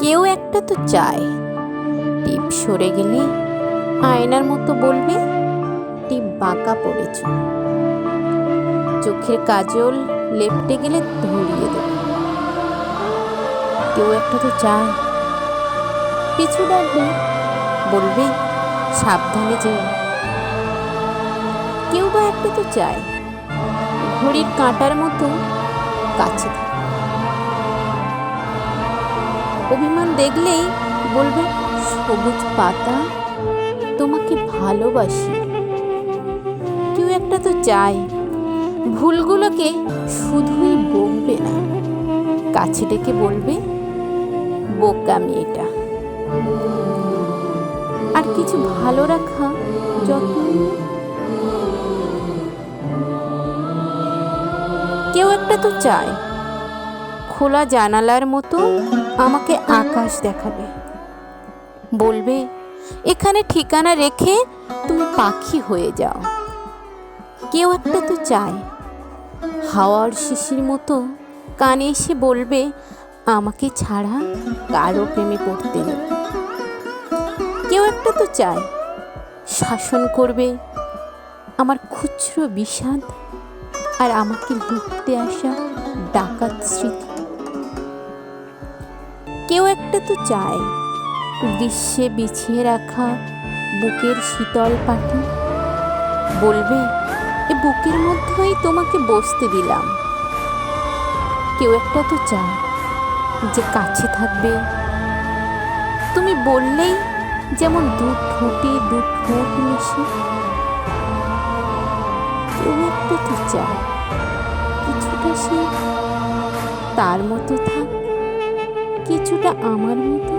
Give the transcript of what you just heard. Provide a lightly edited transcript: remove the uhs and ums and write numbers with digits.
কেউ একটা তো চায় টিপ সরে গেলে আয়নার মতো বলবে টিপ বাঁকা পড়েছ। চোখের কাজল লেপটে গেলে ধরিয়ে দেবে। কেউ একটা তো চায় পিছু ডাকবে বলবে সাবধানে যেও। কেউ বা একটা তো চায় ঘড়ির কাঁটার মতো কাছে থাকে। অভিমান দেখলেই বলবে সবুজ পাতা তোমাকে ভালোবাসি। কেউ একটা তো চায় ভুলগুলোকে শুধুই বকবে না, কাছে ডেকে বলবে বোকা মেয়েটা। আর কিছু ভালো রাখা যত্ন। কেউ একটা তো চায় খোলা জানালার মতো আমাকে আকাশ দেখাবে, বলবে এখানে ঠিকানা রেখে তুমি পাখি হয়ে যাও। কেউ একটা তো চায় হাওয়ার শিশির মতো কানে এসে বলবে আমাকে ছাড়া কারো প্রেমে পড়তে নেই। কেউ একটা তো চায় শাসন করবে আমার খুচরো বিষাদ আর আমাকে লুটতে আসা ডাকাত স্মৃতি। কেউ একটা তো চায় গ্রীষ্মে বিছিয়ে রাখা বুকের শীতল পাটি, বলবে এ বুকের মধ্যেই তোমাকে বসতে দিলাম। কেউ একটা তো চায় যে কাছে থাকবে তুমি বললেই যেমন দু ঠোঁটে দু ঠোঁট মিশে। কেউ একটা তো চায় কিছুটা সে তার মতো থাক, কিছুটা আমার মতো।